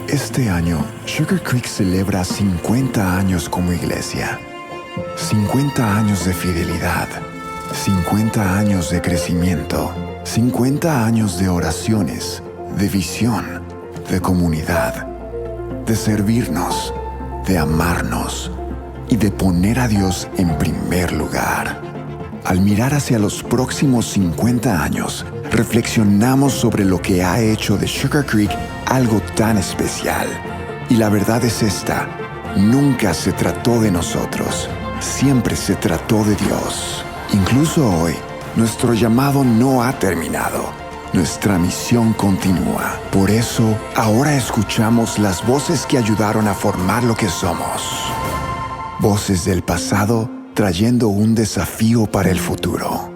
Este año, Sugar Creek celebra 50 años como iglesia. 50 años de fidelidad. 50 años de crecimiento. 50 años de oraciones, de visión, de comunidad, de servirnos, de amarnos y de poner a Dios en primer lugar. Al mirar hacia los próximos 50 años, reflexionamos sobre lo que ha hecho de Sugar Creek algo tan especial. Y la verdad es esta: nunca se trató de nosotros, siempre se trató de Dios. Incluso hoy, nuestro llamado no ha terminado. Nuestra misión continúa. Por eso, ahora escuchamos las voces que ayudaron a formar lo que somos. Voces del pasado trayendo un desafío para el futuro.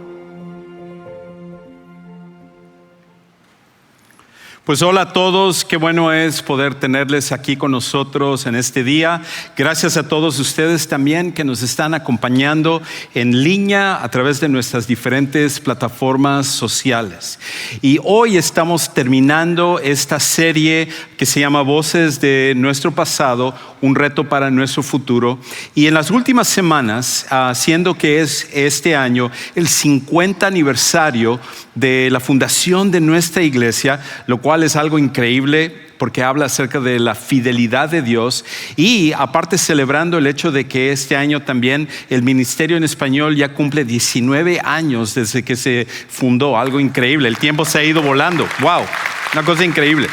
Pues hola a todos, qué bueno es poder tenerles aquí con nosotros en este día. Gracias a todos ustedes también que nos están acompañando en línea a través de nuestras diferentes plataformas sociales. Y hoy estamos terminando esta serie que se llama Voces de nuestro pasado, un reto para nuestro futuro. Y en las últimas semanas, siendo que es este año el 50 aniversario de la fundación de nuestra iglesia, lo cual es algo increíble porque habla acerca de la fidelidad de Dios, y aparte celebrando el hecho de que este año también el ministerio en español ya cumple 19 años desde que se fundó. Algo increíble, el tiempo se ha ido volando. ¡Wow! Una cosa increíble.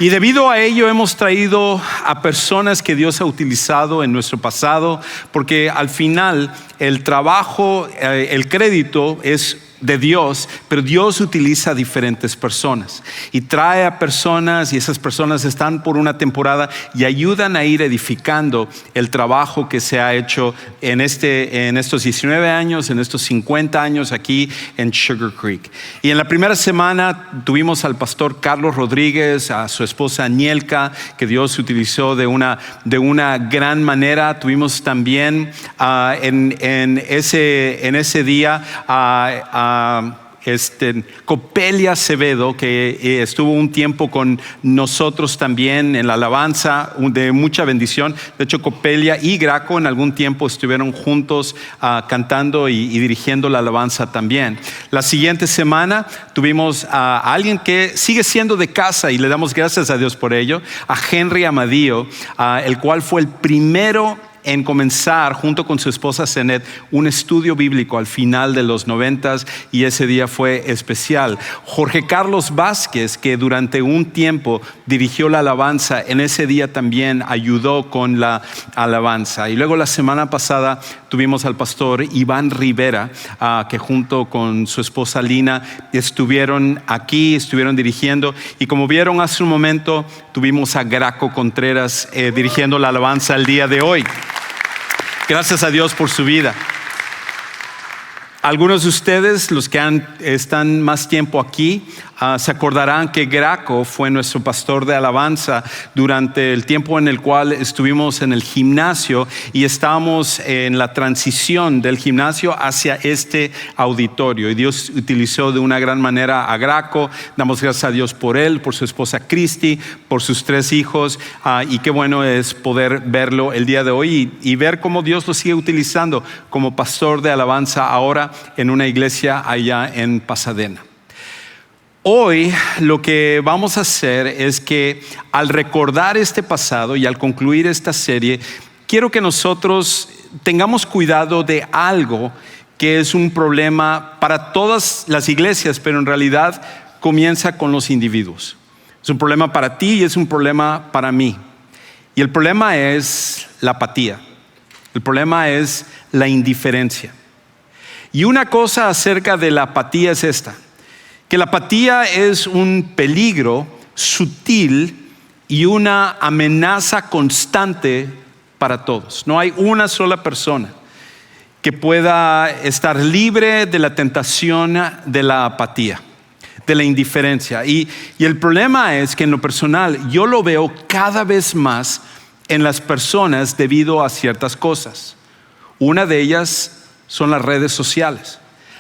Y debido a ello hemos traído a personas que Dios ha utilizado en nuestro pasado, porque al final el trabajo, el crédito es de Dios, pero Dios utiliza diferentes personas y trae a personas, y esas personas están por una temporada y ayudan a ir edificando el trabajo que se ha hecho en estos 19 años, en estos 50 años aquí en Sugar Creek. Y en la primera semana tuvimos al pastor Carlos Rodríguez, a su esposa Anielka, que Dios utilizó de una gran manera. Tuvimos también en ese día Copelia Acevedo, que estuvo un tiempo con nosotros también en la alabanza, de mucha bendición. De hecho, Copelia y Graco en algún tiempo estuvieron juntos cantando y dirigiendo la alabanza también. La siguiente semana tuvimos a alguien que sigue siendo de casa y le damos gracias a Dios por ello, a Henry Amadío, el cual fue el primero en comenzar junto con su esposa Zenet un estudio bíblico al final de los 90s, y ese día fue especial. Jorge Carlos Vázquez, que durante un tiempo dirigió la alabanza, en ese día también ayudó con la alabanza. Y luego la semana pasada tuvimos al pastor Iván Rivera, que junto con su esposa Lina estuvieron aquí, estuvieron dirigiendo, y como vieron hace un momento tuvimos a Graco Contreras dirigiendo la alabanza el día de hoy. Gracias a Dios por su vida. Algunos de ustedes, los que están más tiempo aquí, se acordarán que Graco fue nuestro pastor de alabanza durante el tiempo en el cual estuvimos en el gimnasio y estábamos en la transición del gimnasio hacia este auditorio. Y Dios utilizó de una gran manera a Graco. Damos gracias a Dios por él, por su esposa Cristi, por sus 3 hijos. Y qué bueno es poder verlo el día de hoy y ver cómo Dios lo sigue utilizando como pastor de alabanza ahora en una iglesia allá en Pasadena. Hoy lo que vamos a hacer es que al recordar este pasado y al concluir esta serie, quiero que nosotros tengamos cuidado de algo que es un problema para todas las iglesias, pero en realidad comienza con los individuos. Es un problema para ti y es un problema para mí. Y el problema es la apatía. El problema es la indiferencia. Y una cosa acerca de la apatía es esta: que la apatía es un peligro sutil y una amenaza constante para todos. No hay una sola persona que pueda estar libre de la tentación de la apatía, de la indiferencia. Y el problema es que en lo personal yo lo veo cada vez más en las personas debido a ciertas cosas. Una de ellas son las redes sociales.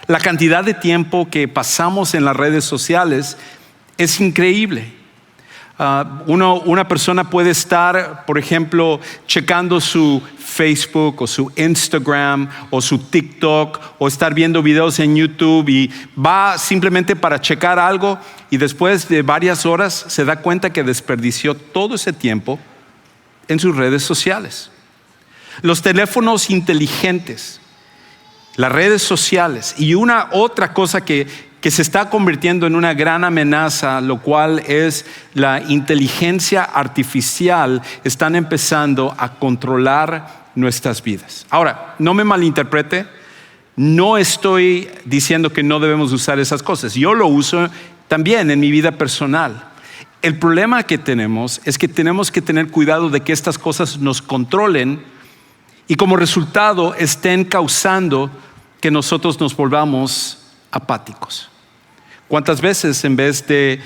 La cantidad de tiempo que pasamos en las redes sociales es increíble. Una persona puede estar, por ejemplo, checando su Facebook o su Instagram o su TikTok o estar viendo videos en YouTube y va simplemente para checar algo y después de varias horas se da cuenta que desperdició todo ese tiempo en sus redes sociales. Los teléfonos inteligentes, las redes sociales y una otra cosa que se está convirtiendo en una gran amenaza, lo cual es la inteligencia artificial, están empezando a controlar nuestras vidas. Ahora, no me malinterprete, no estoy diciendo que no debemos usar esas cosas. Yo lo uso también en mi vida personal. El problema que tenemos es que tenemos que tener cuidado de que estas cosas nos controlen y como resultado estén causando que nosotros nos volvamos apáticos. ¿Cuántas veces en vez de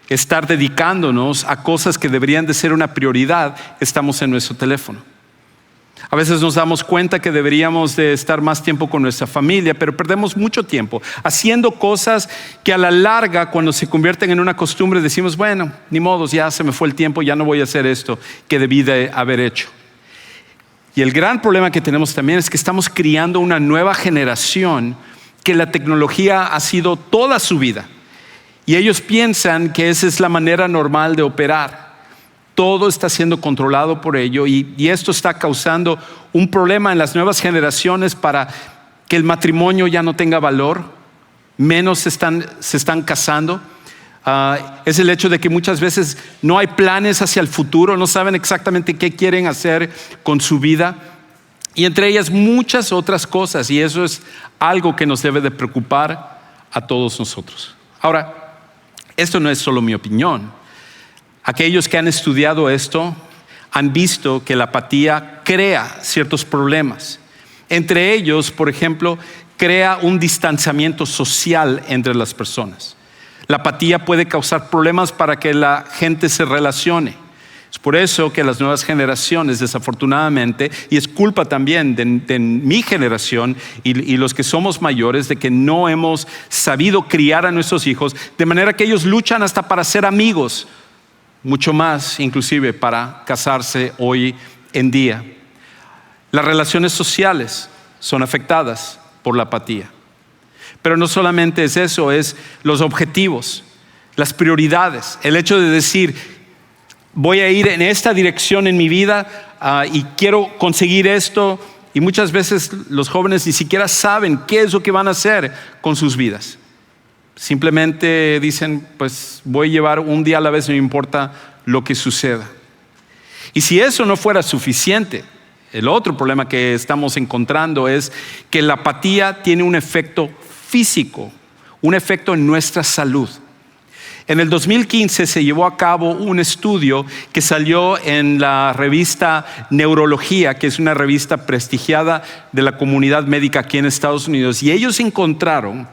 estar dedicándonos a cosas que deberían de ser una prioridad, estamos en nuestro teléfono? A veces nos damos cuenta que deberíamos de estar más tiempo con nuestra familia, pero perdemos mucho tiempo haciendo cosas que a la larga, cuando se convierten en una costumbre, decimos, bueno, ni modo, ya se me fue el tiempo, ya no voy a hacer esto que debí de haber hecho. Y el gran problema que tenemos también es que estamos criando una nueva generación que la tecnología ha sido toda su vida. Y ellos piensan que esa es la manera normal de operar. Todo está siendo controlado por ello y esto está causando un problema en las nuevas generaciones para que el matrimonio ya no tenga valor, menos se están casando. Es el hecho de que muchas veces no hay planes hacia el futuro, no saben exactamente qué quieren hacer con su vida y entre ellas muchas otras cosas, y eso es algo que nos debe de preocupar a todos nosotros. Ahora, esto no es solo mi opinión. Aquellos que han estudiado esto han visto que la apatía crea ciertos problemas. Entre ellos, por ejemplo, crea un distanciamiento social entre las personas. La apatía puede causar problemas para que la gente se relacione. Es por eso que las nuevas generaciones, desafortunadamente, y es culpa también de mi generación y los que somos mayores, de que no hemos sabido criar a nuestros hijos, de manera que ellos luchan hasta para ser amigos, mucho más inclusive para casarse hoy en día. Las relaciones sociales son afectadas por la apatía. Pero no solamente es eso, es los objetivos, las prioridades, el hecho de decir, voy a ir en esta dirección en mi vida y quiero conseguir esto. Y muchas veces los jóvenes ni siquiera saben qué es lo que van a hacer con sus vidas. Simplemente dicen, pues voy a llevar un día a la vez, no importa lo que suceda. Y si eso no fuera suficiente, el otro problema que estamos encontrando es que la apatía tiene un efecto físico, un efecto en nuestra salud. En el 2015 se llevó a cabo un estudio que salió en la revista Neurología, que es una revista prestigiada de la comunidad médica aquí en Estados Unidos, y ellos encontraron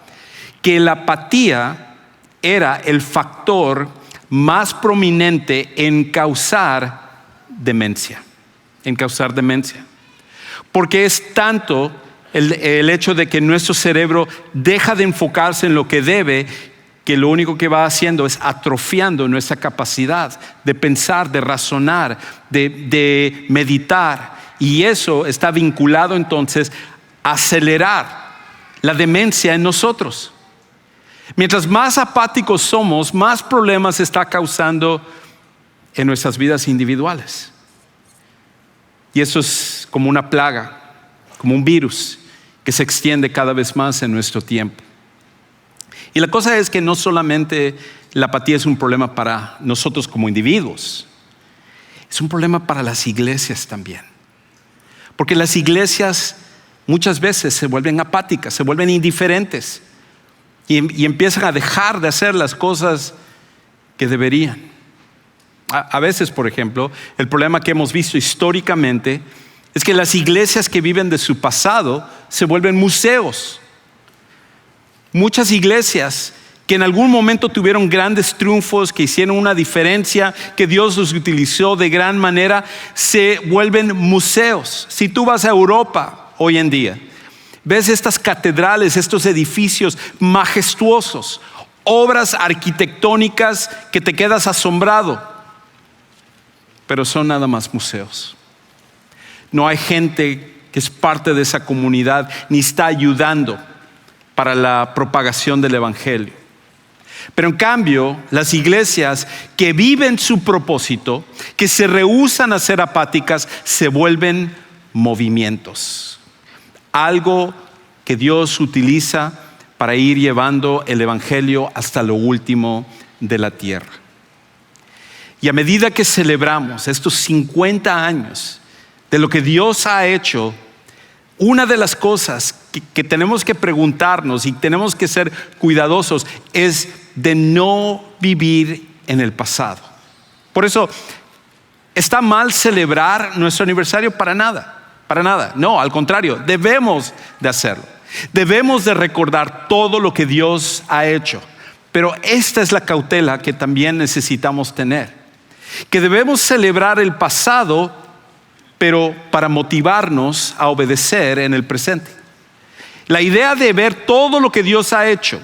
que la apatía era el factor más prominente en causar demencia. Porque es tanto el hecho de que nuestro cerebro deja de enfocarse en lo que debe, que lo único que va haciendo es atrofiando nuestra capacidad de pensar, de razonar, de meditar. Y eso está vinculado entonces a acelerar la demencia en nosotros. Mientras más apáticos somos, más problemas está causando en nuestras vidas individuales. Y eso es como una plaga, como un virus que se extiende cada vez más en nuestro tiempo. Y la cosa es que no solamente la apatía es un problema para nosotros como individuos, es un problema para las iglesias también. Porque las iglesias muchas veces se vuelven apáticas, se vuelven indiferentes y empiezan a dejar de hacer las cosas que deberían. A veces, por ejemplo, el problema que hemos visto históricamente es que las iglesias que viven de su pasado se vuelven museos. Muchas iglesias que en algún momento tuvieron grandes triunfos, que hicieron una diferencia, que Dios los utilizó de gran manera, se vuelven museos. Si tú vas a Europa hoy en día, ves estas catedrales, estos edificios majestuosos, obras arquitectónicas que te quedas asombrado. pero son nada más museos. No hay gente que es parte de esa comunidad ni está ayudando para la propagación del evangelio. Pero en cambio, las iglesias que viven su propósito, que se rehúsan a ser apáticas, se vuelven movimientos. Algo que Dios utiliza para ir llevando el evangelio hasta lo último de la tierra. Y a medida que celebramos estos 50 años de lo que Dios ha hecho, una de las cosas que tenemos que preguntarnos y tenemos que ser cuidadosos es de no vivir en el pasado. Por eso, ¿está mal celebrar nuestro aniversario? Para nada. No, al contrario, debemos de hacerlo. Debemos de recordar todo lo que Dios ha hecho. Pero esta es la cautela que también necesitamos tener. Que debemos celebrar el pasado, pero para motivarnos a obedecer en el presente. La idea de ver todo lo que Dios ha hecho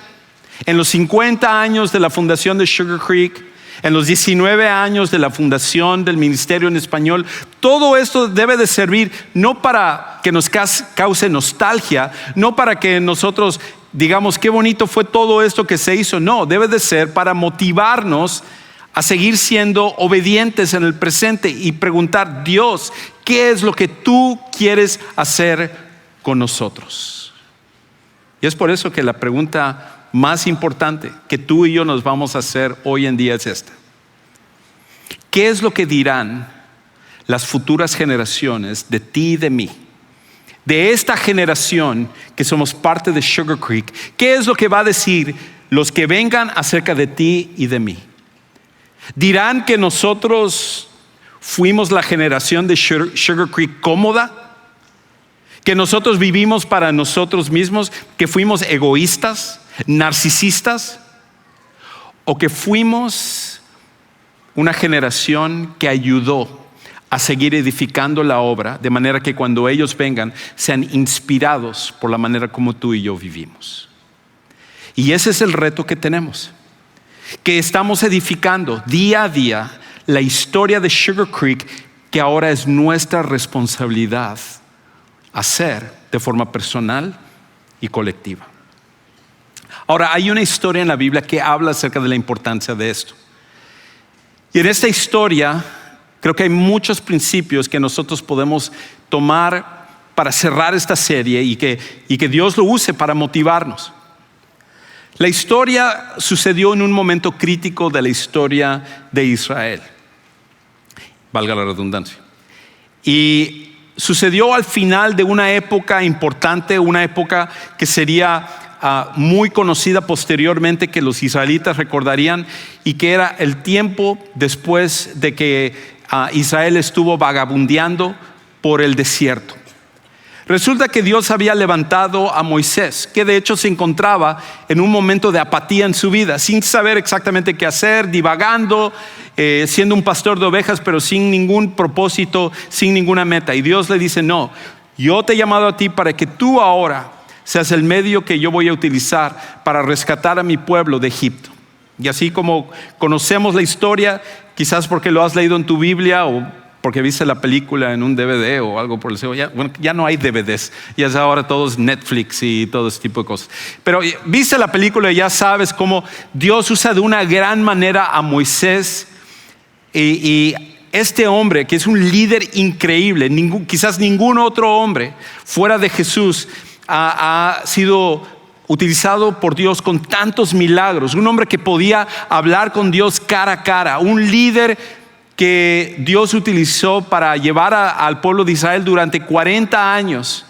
en los 50 años de la fundación de Sugar Creek, en los 19 años de la fundación del ministerio en español, todo esto debe de servir no para que nos cause nostalgia, no para que nosotros digamos qué bonito fue todo esto que se hizo. No, debe de ser para motivarnos a seguir siendo obedientes en el presente y preguntar: Dios, ¿qué es lo que tú quieres hacer con nosotros? Y es por eso que la pregunta más importante que tú y yo nos vamos a hacer hoy en día es esta: ¿qué es lo que dirán las futuras generaciones de ti y de mí? De esta generación que somos parte de Sugar Creek, ¿qué es lo que va a decir los que vengan acerca de ti y de mí? ¿Dirán que nosotros fuimos la generación de Sugar Creek cómoda? ¿Que nosotros vivimos para nosotros mismos? ¿Que fuimos egoístas, narcisistas? ¿O que fuimos una generación que ayudó a seguir edificando la obra de manera que cuando ellos vengan sean inspirados por la manera como tú y yo vivimos? Y ese es el reto que tenemos, que estamos edificando día a día la historia de Sugar Creek, que ahora es nuestra responsabilidad hacer de forma personal y colectiva. Ahora, hay una historia en la Biblia que habla acerca de la importancia de esto. Y en esta historia creo que hay muchos principios que nosotros podemos tomar para cerrar esta serie y que Dios lo use para motivarnos. La historia sucedió en un momento crítico de la historia de Israel, valga la redundancia. Y sucedió al final de una época importante, una época que sería muy conocida posteriormente, que los israelitas recordarían, y que era el tiempo después de que Israel estuvo vagabundeando por el desierto. Resulta que Dios había levantado a Moisés, que de hecho se encontraba en un momento de apatía en su vida, sin saber exactamente qué hacer, divagando, siendo un pastor de ovejas, pero sin ningún propósito, sin ninguna meta. Y Dios le dice: no, yo te he llamado a ti para que tú ahora seas el medio que yo voy a utilizar para rescatar a mi pueblo de Egipto. Y así como conocemos la historia, quizás porque lo has leído en tu Biblia o porque viste la película en un DVD o algo por el estilo. Ya no hay DVDs, ya es ahora todo es Netflix y todo ese tipo de cosas. Pero viste la película y ya sabes cómo Dios usa de una gran manera a Moisés y este hombre que es un líder increíble. Quizás ningún otro hombre fuera de Jesús ha sido utilizado por Dios con tantos milagros. Un hombre que podía hablar con Dios cara a cara, un líder que Dios utilizó para llevar al pueblo de Israel durante 40 años.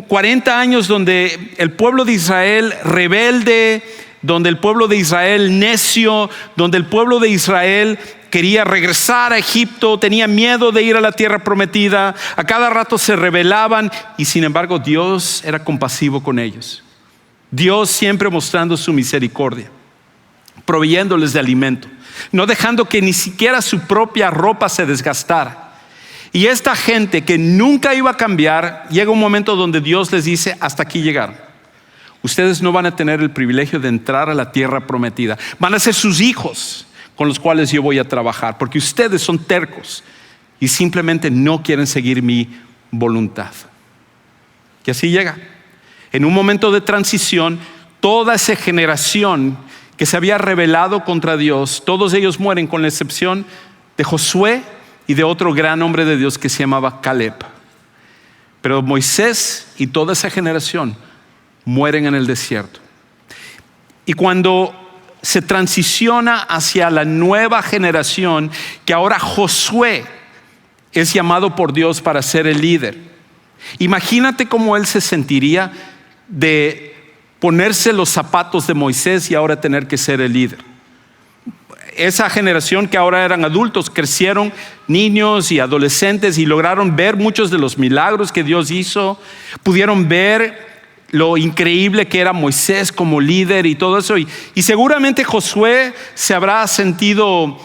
40 años donde el pueblo de Israel rebelde, donde el pueblo de Israel necio, donde el pueblo de Israel quería regresar a Egipto, tenía miedo de ir a la tierra prometida, a cada rato se rebelaban y sin embargo Dios era compasivo con ellos. Dios siempre mostrando su misericordia, proveyéndoles de alimento, no dejando que ni siquiera su propia ropa se desgastara. Y esta gente que nunca iba a cambiar, llega un momento donde Dios les dice: hasta aquí llegaron. Ustedes no van a tener el privilegio de entrar a la tierra prometida. Van a ser sus hijos con los cuales yo voy a trabajar, porque ustedes son tercos y simplemente no quieren seguir mi voluntad. Y así llega. En un momento de transición, toda esa generación que se había rebelado contra Dios, todos ellos mueren con la excepción de Josué y de otro gran hombre de Dios que se llamaba Caleb. Pero Moisés y toda esa generación mueren en el desierto. Y cuando se transiciona hacia la nueva generación, que ahora Josué es llamado por Dios para ser el líder. Imagínate cómo él se sentiría de ponerse los zapatos de Moisés y ahora tener que ser el líder. Esa generación que ahora eran adultos, crecieron niños y adolescentes y lograron ver muchos de los milagros que Dios hizo. Pudieron ver lo increíble que era Moisés como líder y todo eso. Y seguramente Josué se habrá sentido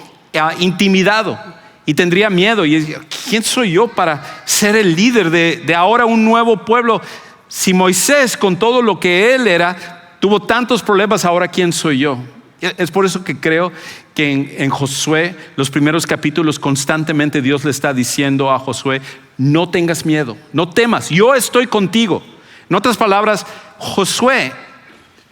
intimidado y tendría miedo. Y ¿quién soy yo para ser el líder de ahora un nuevo pueblo? Si Moisés, con todo lo que él era, tuvo tantos problemas, ahora ¿quién soy yo? Es por eso que creo que en Josué, los primeros capítulos, constantemente Dios le está diciendo a Josué: no tengas miedo, no temas, yo estoy contigo. En otras palabras, Josué,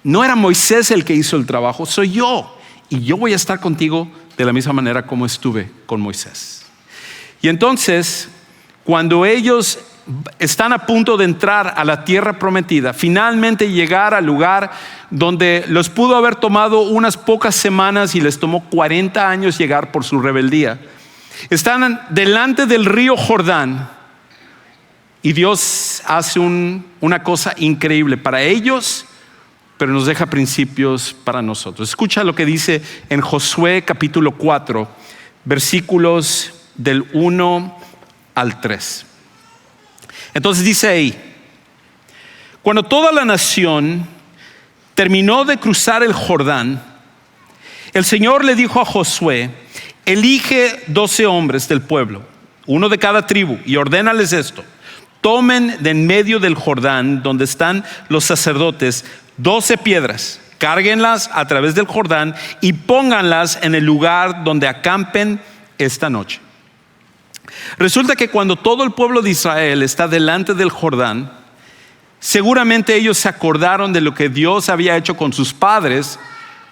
no era Moisés el que hizo el trabajo, soy yo. Y yo voy a estar contigo de la misma manera como estuve con Moisés. Y entonces, cuando ellos están a punto de entrar a la tierra prometida, finalmente llegar al lugar donde los pudo haber tomado unas pocas semanas y les tomó 40 años llegar por su rebeldía, están delante del río Jordán y Dios hace una cosa increíble para ellos, pero nos deja principios para nosotros. Escucha lo que dice en Josué capítulo 4, versículos del 1 al 3. Entonces dice ahí: cuando toda la nación terminó de cruzar el Jordán, el Señor le dijo a Josué: elige 12 hombres del pueblo, uno de cada tribu, y ordénales esto: tomen de en medio del Jordán, donde están los sacerdotes, 12 piedras, cárguenlas a través del Jordán y pónganlas en el lugar donde acampen esta noche. Resulta que cuando todo el pueblo de Israel está delante del Jordán, seguramente ellos se acordaron de lo que Dios había hecho con sus padres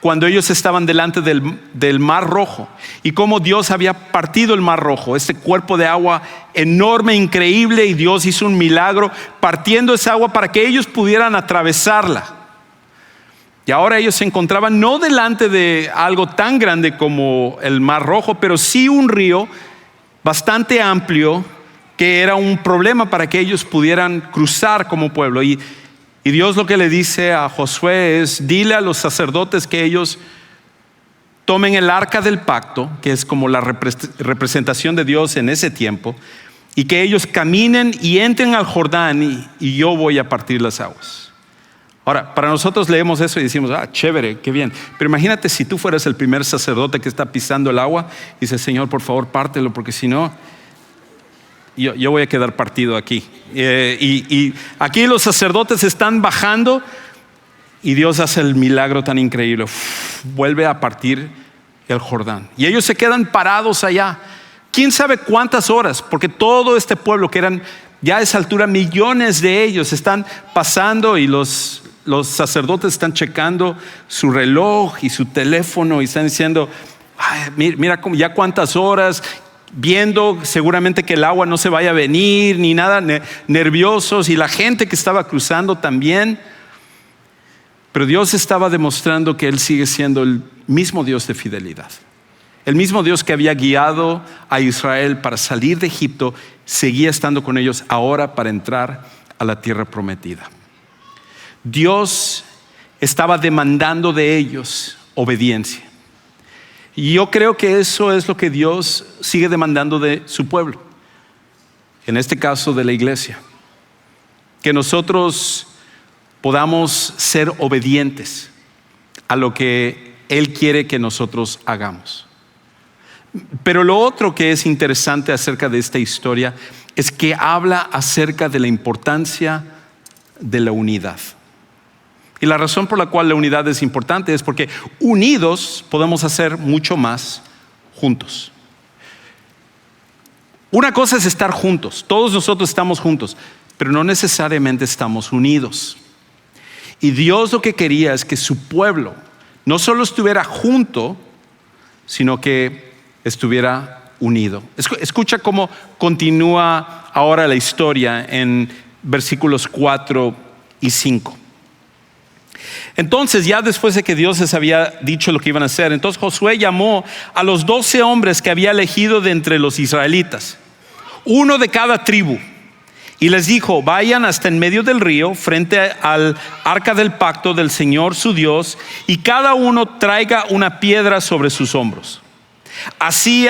cuando ellos estaban delante del Mar Rojo, y cómo Dios había partido el Mar Rojo, este cuerpo de agua enorme, increíble, y Dios hizo un milagro partiendo esa agua para que ellos pudieran atravesarla. Y ahora ellos se encontraban no delante de algo tan grande como el Mar Rojo, pero sí un río bastante amplio que era un problema para que ellos pudieran cruzar como pueblo. Y Dios lo que le dice a Josué es: dile a los sacerdotes que ellos tomen el arca del pacto, que es como la representación de Dios en ese tiempo, y que ellos caminen y entren al Jordán y yo voy a partir las aguas. Ahora, para nosotros leemos eso y decimos: chévere, qué bien. Pero imagínate si tú fueras el primer sacerdote que está pisando el agua y dice: Señor, por favor, pártelo, porque si no, yo voy a quedar partido aquí. Y aquí los sacerdotes están bajando y Dios hace el milagro tan increíble. Vuelve a partir el Jordán. Y ellos se quedan parados allá. ¿Quién sabe cuántas horas? Porque todo este pueblo, que eran ya a esa altura millones de ellos, están pasando, y los sacerdotes están checando su reloj y su teléfono y están diciendo: mira ya cuántas horas, viendo seguramente que el agua no se vaya a venir ni nada, nerviosos, y la gente que estaba cruzando también. Pero Dios estaba demostrando que Él sigue siendo el mismo Dios de fidelidad. El mismo Dios que había guiado a Israel para salir de Egipto seguía estando con ellos ahora para entrar a la tierra prometida. Dios estaba demandando de ellos obediencia. Y yo creo que eso es lo que Dios sigue demandando de su pueblo. En este caso, de la iglesia. Que nosotros podamos ser obedientes a lo que Él quiere que nosotros hagamos. Pero lo otro que es interesante acerca de esta historia es que habla acerca de la importancia de la unidad. Y la razón por la cual la unidad es importante es porque unidos podemos hacer mucho más juntos. Una cosa es estar juntos, todos nosotros estamos juntos, pero no necesariamente estamos unidos. Y Dios lo que quería es que su pueblo no solo estuviera junto, sino que estuviera unido. Escucha cómo continúa ahora la historia en versículos 4 y 5. Entonces, ya después de que Dios les había dicho lo que iban a hacer, entonces Josué llamó a los 12 hombres que había elegido de entre los israelitas, uno de cada tribu, y les dijo: vayan hasta en medio del río, frente al arca del pacto del Señor su Dios, y cada uno traiga una piedra sobre sus hombros. Así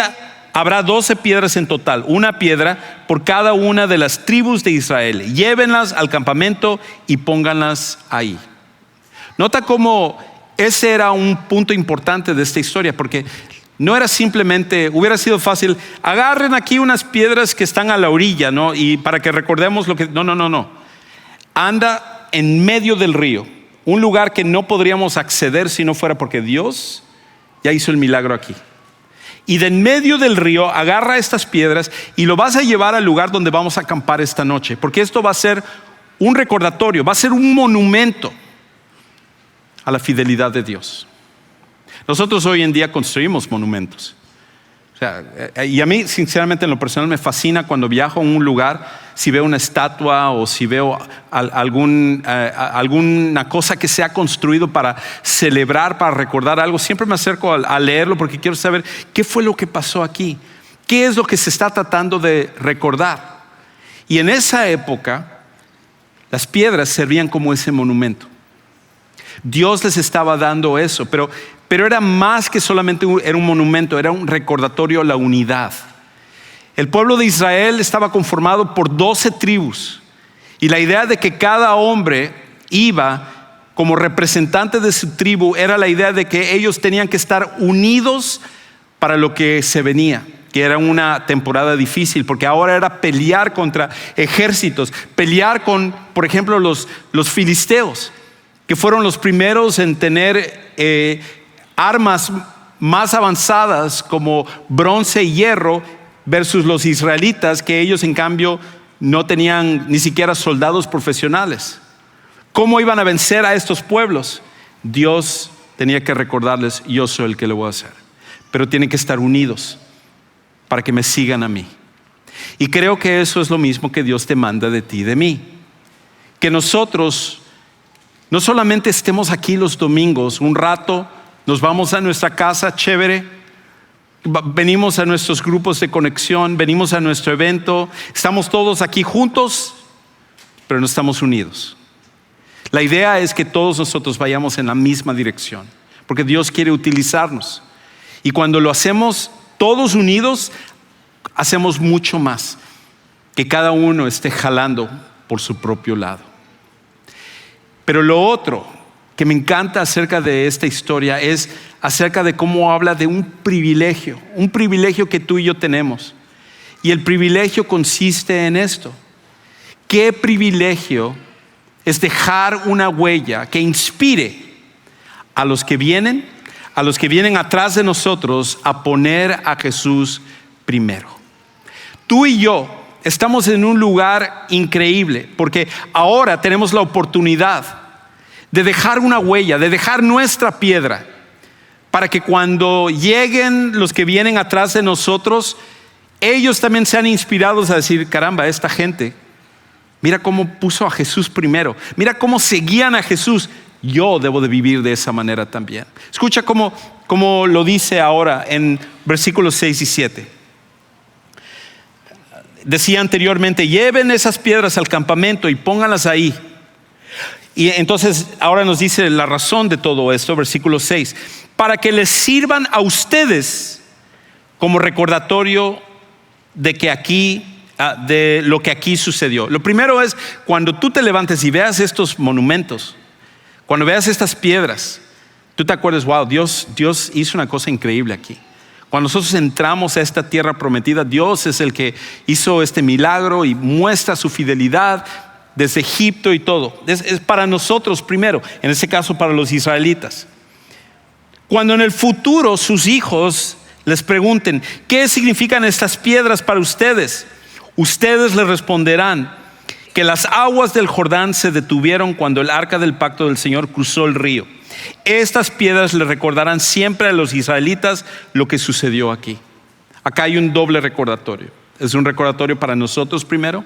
habrá 12 piedras en total, una piedra por cada una de las tribus de Israel. Llévenlas al campamento y pónganlas ahí. Nota cómo ese era un punto importante de esta historia, porque no era simplemente, hubiera sido fácil, agarren aquí unas piedras que están a la orilla, ¿no? Y para que recordemos lo que, no. Anda en medio del río, un lugar que no podríamos acceder si no fuera porque Dios ya hizo el milagro aquí. Y de en medio del río agarra estas piedras y lo vas a llevar al lugar donde vamos a acampar esta noche, porque esto va a ser un recordatorio, va a ser un monumento a la fidelidad de Dios. Nosotros hoy en día construimos monumentos. Y a mí, sinceramente, en lo personal me fascina cuando viajo a un lugar, si veo una estatua o si veo alguna cosa que se ha construido para celebrar, para recordar algo, siempre me acerco a leerlo porque quiero saber qué fue lo que pasó aquí, qué es lo que se está tratando de recordar. Y en esa época, las piedras servían como ese monumento. Dios les estaba dando eso, pero era más que solamente era un monumento, era un recordatorio a la unidad. El pueblo de Israel estaba conformado por 12 tribus y la idea de que cada hombre iba como representante de su tribu era la idea de que ellos tenían que estar unidos para lo que se venía, que era una temporada difícil, porque ahora era pelear contra ejércitos, pelear con, por ejemplo, los filisteos, que fueron los primeros en tener armas más avanzadas como bronce y hierro versus los israelitas, que ellos en cambio no tenían ni siquiera soldados profesionales. ¿Cómo iban a vencer a estos pueblos? Dios tenía que recordarles: yo soy el que lo voy a hacer, pero tienen que estar unidos para que me sigan a mí. Y creo que eso es lo mismo que Dios demanda de ti y de mí, que nosotros no solamente estemos aquí los domingos, un rato, nos vamos a nuestra casa, chévere, venimos a nuestros grupos de conexión, venimos a nuestro evento, estamos todos aquí juntos, pero no estamos unidos. La idea es que todos nosotros vayamos en la misma dirección, porque Dios quiere utilizarnos. Y cuando lo hacemos todos unidos, hacemos mucho más, que cada uno esté jalando por su propio lado. Pero lo otro que me encanta acerca de esta historia es acerca de cómo habla de un privilegio que tú y yo tenemos. Y el privilegio consiste en esto: ¿qué privilegio es dejar una huella que inspire a los que vienen atrás de nosotros a poner a Jesús primero? Tú y yo estamos en un lugar increíble porque ahora tenemos la oportunidad de dejar una huella, de dejar nuestra piedra, para que cuando lleguen los que vienen atrás de nosotros, ellos también sean inspirados a decir: caramba, esta gente, mira cómo puso a Jesús primero, mira cómo seguían a Jesús, yo debo de vivir de esa manera también. Escucha cómo lo dice ahora en versículos 6 y 7. Decía anteriormente: lleven esas piedras al campamento y pónganlas ahí. Y entonces ahora nos dice la razón de todo esto, versículo 6: para que les sirvan a ustedes como recordatorio de lo que aquí sucedió. Lo primero es, cuando tú te levantes y veas estos monumentos, cuando veas estas piedras, tú te acuerdas: wow, Dios hizo una cosa increíble aquí. Cuando nosotros entramos a esta tierra prometida, Dios es el que hizo este milagro y muestra su fidelidad. desde Egipto y todo. Es para nosotros primero, en este caso para los israelitas. Cuando en el futuro sus hijos les pregunten, ¿qué significan estas piedras para ustedes? Ustedes les responderán que las aguas del Jordán se detuvieron cuando el arca del pacto del Señor cruzó el río. Estas piedras le recordarán siempre a los israelitas lo que sucedió aquí. Acá hay un doble recordatorio. Es un recordatorio para nosotros primero,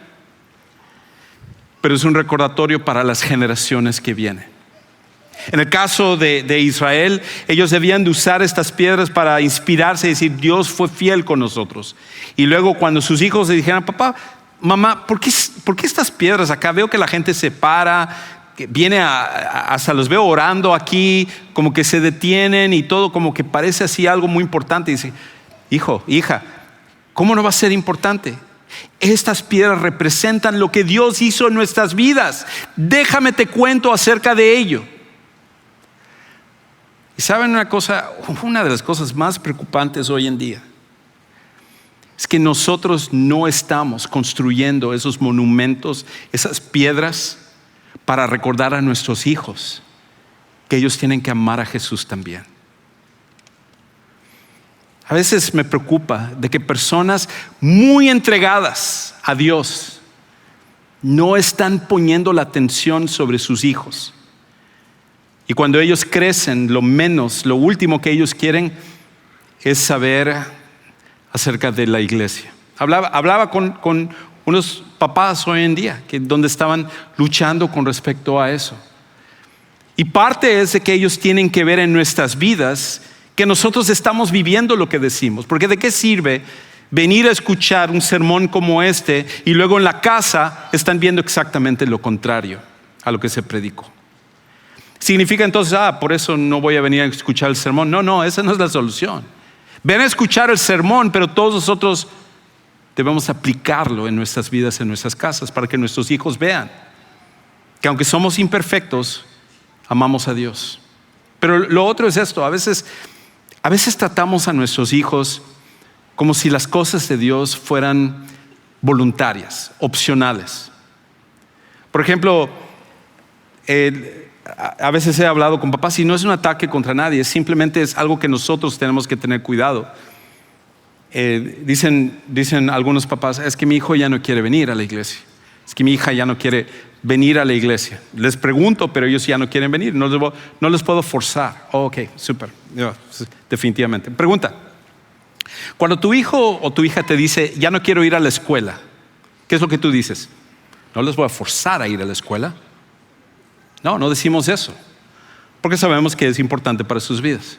pero es un recordatorio para las generaciones que vienen. En el caso de Israel, ellos debían de usar estas piedras para inspirarse y decir, Dios fue fiel con nosotros. Y luego cuando sus hijos le dijeran, papá, mamá, ¿por qué estas piedras acá? Veo que la gente se para, que viene hasta los veo orando aquí, como que se detienen y todo como que parece así algo muy importante. Y dice, hijo, hija, ¿cómo no va a ser importante? Estas piedras representan lo que Dios hizo en nuestras vidas. Déjame te cuento acerca de ello. Y saben una cosa, una de las cosas más preocupantes hoy en día es que nosotros no estamos construyendo esos monumentos, esas piedras para recordar a nuestros hijos que ellos tienen que amar a Jesús también. A veces me preocupa de que personas muy entregadas a Dios no están poniendo la atención sobre sus hijos. Y cuando ellos crecen, lo último que ellos quieren es saber acerca de la iglesia. Hablaba con unos papás hoy en día donde estaban luchando con respecto a eso. Y parte es de que ellos tienen que ver en nuestras vidas que nosotros estamos viviendo lo que decimos. Porque ¿de qué sirve venir a escuchar un sermón como este y luego en la casa están viendo exactamente lo contrario a lo que se predicó? ¿Significa entonces, por eso no voy a venir a escuchar el sermón? No, esa no es la solución. Ven a escuchar el sermón, pero todos nosotros debemos aplicarlo en nuestras vidas, en nuestras casas, para que nuestros hijos vean que aunque somos imperfectos, amamos a Dios. Pero lo otro es esto, a veces tratamos a nuestros hijos como si las cosas de Dios fueran voluntarias, opcionales. Por ejemplo, a veces he hablado con papás y no es un ataque contra nadie, simplemente es algo que nosotros tenemos que tener cuidado. Dicen algunos papás, es que mi hijo ya no quiere venir a la iglesia, es que mi hija ya no quiere venir a la iglesia. Les pregunto, pero ellos ya no quieren venir, no les puedo forzar. Ok, súper, definitivamente. Pregunta, cuando tu hijo o tu hija te dice, ya no quiero ir a la escuela, ¿qué es lo que tú dices? No les voy a forzar a ir a la escuela. No decimos eso, porque sabemos que es importante para sus vidas.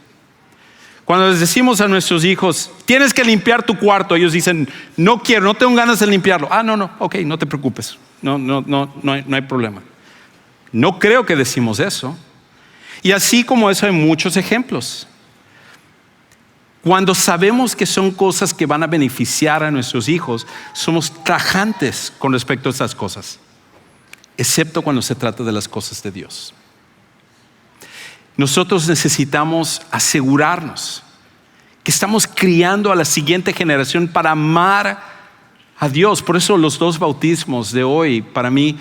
Cuando les decimos a nuestros hijos, tienes que limpiar tu cuarto, ellos dicen, no quiero, no tengo ganas de limpiarlo. Ok, no te preocupes, no hay problema. No creo que decimos eso. Y así como eso hay muchos ejemplos. Cuando sabemos que son cosas que van a beneficiar a nuestros hijos, somos tajantes con respecto a estas cosas. Excepto cuando se trata de las cosas de Dios. Nosotros necesitamos asegurarnos que estamos criando a la siguiente generación para amar a Dios. Por eso los 2 bautismos de hoy para mí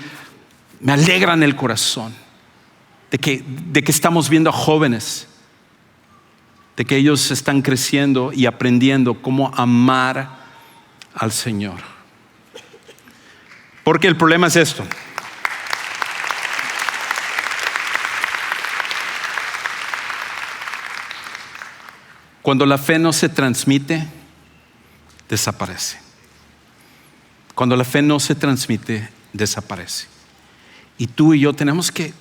me alegran el corazón de que estamos viendo a jóvenes, de que ellos están creciendo y aprendiendo cómo amar al Señor. Porque el problema es esto. Cuando la fe no se transmite, desaparece. Cuando la fe no se transmite, desaparece. Y tú y yo tenemos que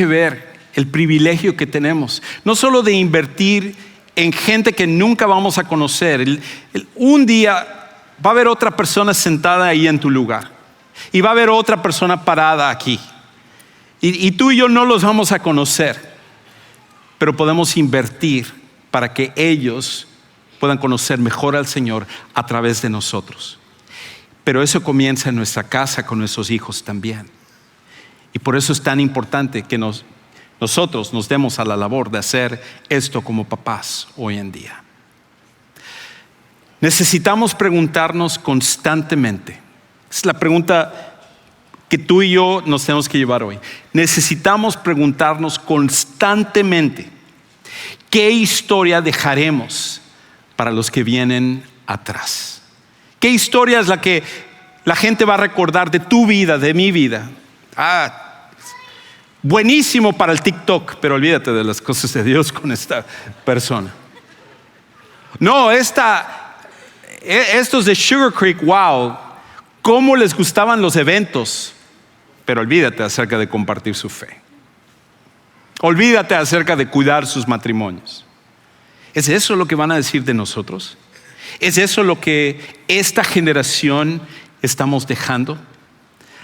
ver el privilegio que tenemos, no solo de invertir en gente que nunca vamos a conocer. Un día va a haber otra persona sentada ahí en tu lugar y va a haber otra persona parada aquí. Y tú y yo no los vamos a conocer, pero podemos invertir para que ellos puedan conocer mejor al Señor a través de nosotros. Pero eso comienza en nuestra casa con nuestros hijos también. Y por eso es tan importante que nosotros nos demos a la labor de hacer esto como papás hoy en día. Necesitamos preguntarnos constantemente. Es la pregunta que tú y yo nos tenemos que llevar hoy. Necesitamos preguntarnos constantemente, ¿qué historia dejaremos para los que vienen atrás? ¿Qué historia es la que la gente va a recordar de tu vida, de mi vida? Buenísimo para el TikTok, pero olvídate de las cosas de Dios con esta persona. No, estos de Sugar Creek, wow, cómo les gustaban los eventos, pero olvídate acerca de compartir su fe. Olvídate acerca de cuidar sus matrimonios. ¿Es eso lo que van a decir de nosotros? ¿Es eso lo que esta generación estamos dejando?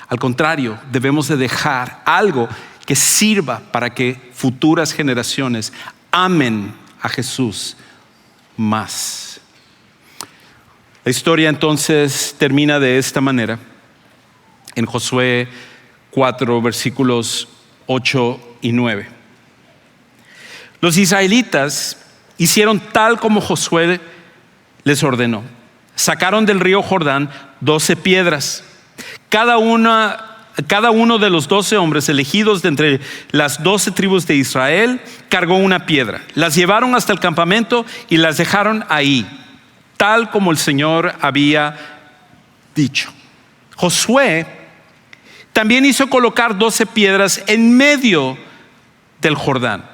Al contrario, debemos de dejar algo que sirva para que futuras generaciones amen a Jesús más. La historia entonces termina de esta manera en Josué 4, versículos 8 y 9. Los israelitas hicieron tal como Josué les ordenó. Sacaron del río Jordán 12 piedras. Cada uno de los 12 hombres elegidos de entre las 12 tribus de Israel cargó una piedra. Las llevaron hasta el campamento y las dejaron ahí, tal como el Señor había dicho. Josué también hizo colocar 12 piedras en medio del Jordán,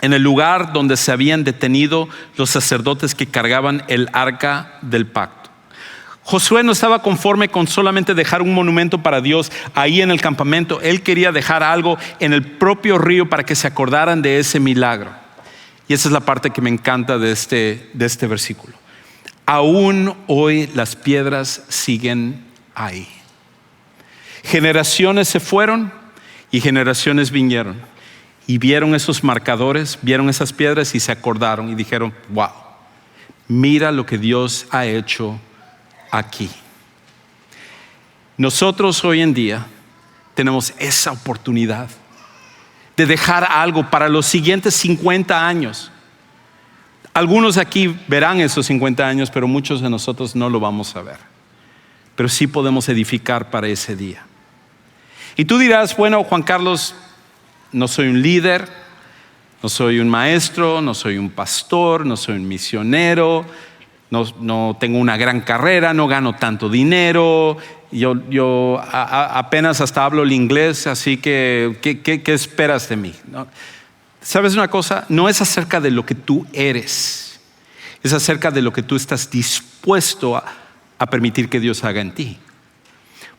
en el lugar donde se habían detenido los sacerdotes que cargaban el arca del pacto. Josué no estaba conforme con solamente dejar un monumento para Dios ahí en el campamento. Él quería dejar algo en el propio río para que se acordaran de ese milagro. Y esa es la parte que me encanta de este versículo. Aún hoy las piedras siguen ahí. Generaciones se fueron y generaciones vinieron y vieron esos marcadores, vieron esas piedras y se acordaron y dijeron, wow, mira lo que Dios ha hecho aquí. Nosotros hoy en día tenemos esa oportunidad de dejar algo para los siguientes 50 años. Algunos aquí verán esos 50 años, pero muchos de nosotros no lo vamos a ver. Pero sí podemos edificar para ese día. Y tú dirás, bueno, Juan Carlos, no soy un líder, no soy un maestro, no soy un pastor, no soy un misionero, no tengo una gran carrera, no gano tanto dinero, yo apenas hasta hablo el inglés, así que ¿qué esperas de mí? ¿No? ¿Sabes una cosa? No es acerca de lo que tú eres, es acerca de lo que tú estás dispuesto a permitir que Dios haga en ti.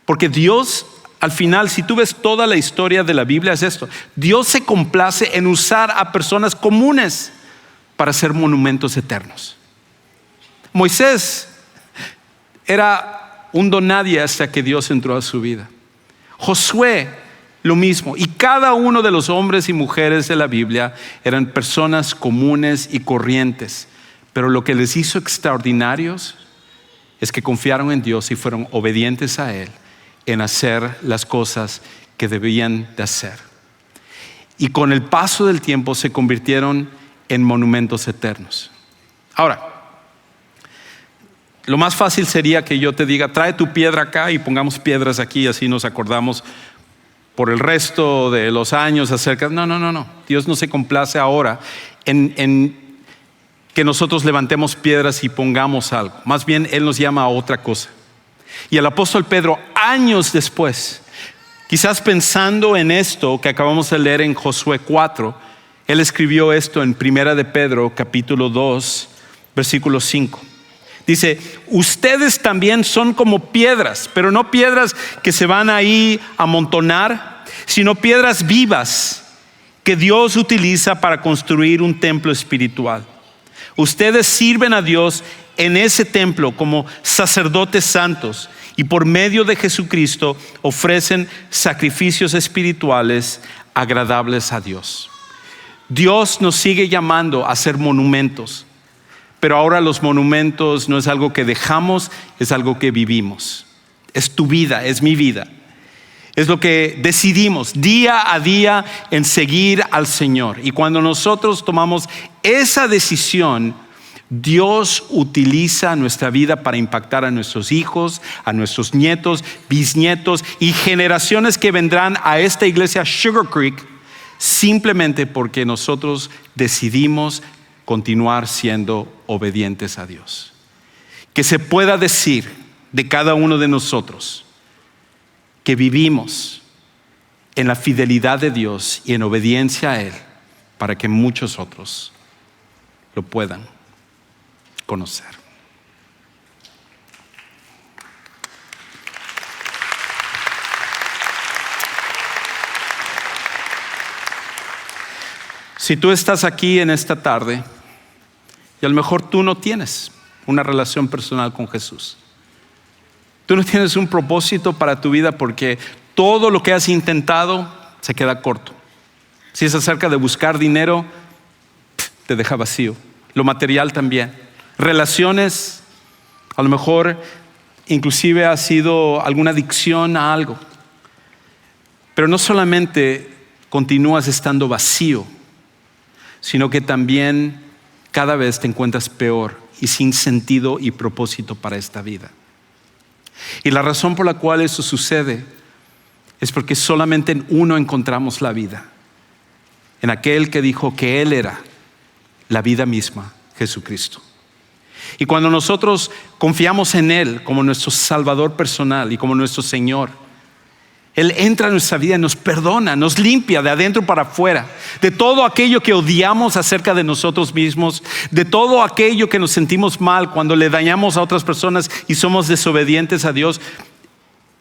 Porque Dios, al final, si tú ves toda la historia de la Biblia, es esto: Dios se complace en usar a personas comunes para hacer monumentos eternos. Moisés era un don nadie hasta que Dios entró a su vida. Josué, lo mismo. Y cada uno de los hombres y mujeres de la Biblia eran personas comunes y corrientes. Pero lo que les hizo extraordinarios es que confiaron en Dios y fueron obedientes a Él en hacer las cosas que debían de hacer. Y con el paso del tiempo se convirtieron en monumentos eternos. Ahora, lo más fácil sería que yo te diga, trae tu piedra acá y pongamos piedras aquí, así nos acordamos por el resto de los años acerca. No. Dios no se complace ahora en que nosotros levantemos piedras y pongamos algo. Más bien Él nos llama a otra cosa. Y el apóstol Pedro, años después, quizás pensando en esto que acabamos de leer en Josué 4, él escribió esto en 1 de Pedro capítulo 2 versículo 5. Dice, ustedes también son como piedras, pero no piedras que se van ahí a amontonar, sino piedras vivas que Dios utiliza para construir un templo espiritual. Ustedes sirven a Dios en ese templo como sacerdotes santos y por medio de Jesucristo ofrecen sacrificios espirituales agradables a Dios. Dios nos sigue llamando a hacer monumentos, pero ahora los monumentos no es algo que dejamos, es algo que vivimos. Es tu vida, es mi vida. Es lo que decidimos día a día en seguir al Señor. Y cuando nosotros tomamos esa decisión, Dios utiliza nuestra vida para impactar a nuestros hijos, a nuestros nietos, bisnietos y generaciones que vendrán a esta iglesia Sugar Creek simplemente porque nosotros decidimos continuar siendo obedientes a Dios. Que se pueda decir de cada uno de nosotros que vivimos en la fidelidad de Dios y en obediencia a Él para que muchos otros lo puedan conocer. Si tú estás aquí en esta tarde y a lo mejor tú no tienes una relación personal con Jesús, tú no tienes un propósito para tu vida porque todo lo que has intentado se queda corto. Si es acerca de buscar dinero, te deja vacío. Lo material también. Relaciones, a lo mejor inclusive ha sido alguna adicción a algo. Pero no solamente continúas estando vacío, sino que también cada vez te encuentras peor y sin sentido y propósito para esta vida. Y la razón por la cual eso sucede es porque solamente en uno encontramos la vida, en aquel que dijo que Él era la vida misma, Jesucristo. Y cuando nosotros confiamos en Él como nuestro Salvador personal y como nuestro Señor, Él entra en nuestra vida y nos perdona, nos limpia de adentro para afuera, de todo aquello que odiamos acerca de nosotros mismos, de todo aquello que nos sentimos mal cuando le dañamos a otras personas y somos desobedientes a Dios.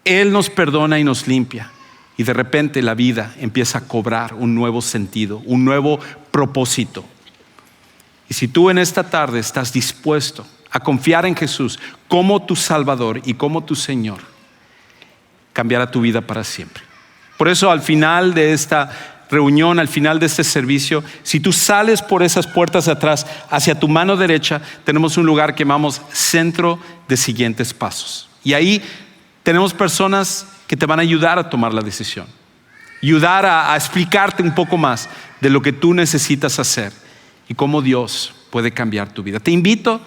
Él nos perdona y nos limpia. Y de repente la vida empieza a cobrar un nuevo sentido, un nuevo propósito. Y si tú en esta tarde estás dispuesto a confiar en Jesús como tu Salvador y como tu Señor, cambiará tu vida para siempre. Por eso al final de esta reunión, al final de este servicio, si tú sales por esas puertas de atrás hacia tu mano derecha, tenemos un lugar que llamamos Centro de Siguientes Pasos. Y ahí tenemos personas que te van a ayudar a tomar la decisión, ayudar a explicarte un poco más de lo que tú necesitas hacer y cómo Dios puede cambiar tu vida. Te invito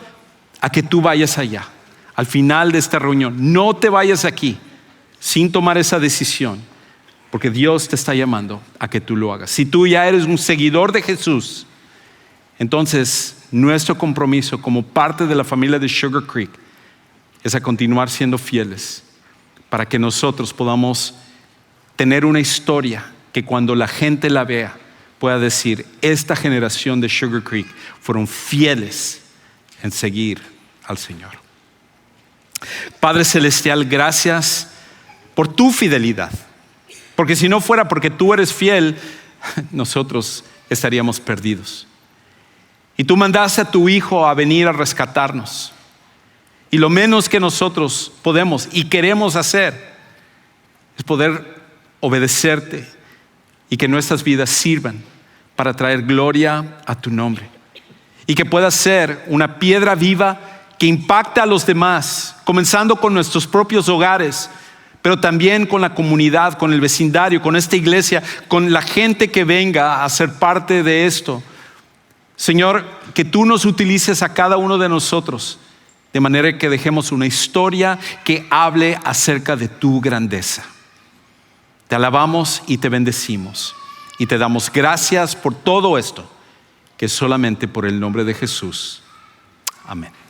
a que tú vayas allá, al final de esta reunión. No te vayas aquí sin tomar esa decisión, porque Dios te está llamando a que tú lo hagas. Si tú ya eres un seguidor de Jesús, entonces nuestro compromiso como parte de la familia de Sugar Creek es a continuar siendo fieles para que nosotros podamos tener una historia que cuando la gente la vea pueda decir: esta generación de Sugar Creek fueron fieles en seguir al Señor. Padre Celestial, gracias por tu fidelidad, porque si no fuera porque tú eres fiel, nosotros estaríamos perdidos. Y tú mandaste a tu Hijo a venir a rescatarnos. Y lo menos que nosotros podemos y queremos hacer es poder obedecerte y que nuestras vidas sirvan para traer gloria a tu nombre. Y que pueda ser una piedra viva que impacte a los demás, comenzando con nuestros propios hogares, pero también con la comunidad, con el vecindario, con esta iglesia, con la gente que venga a ser parte de esto. Señor, que tú nos utilices a cada uno de nosotros, de manera que dejemos una historia que hable acerca de tu grandeza. Te alabamos y te bendecimos y te damos gracias por todo esto, que es solamente por el nombre de Jesús. Amén.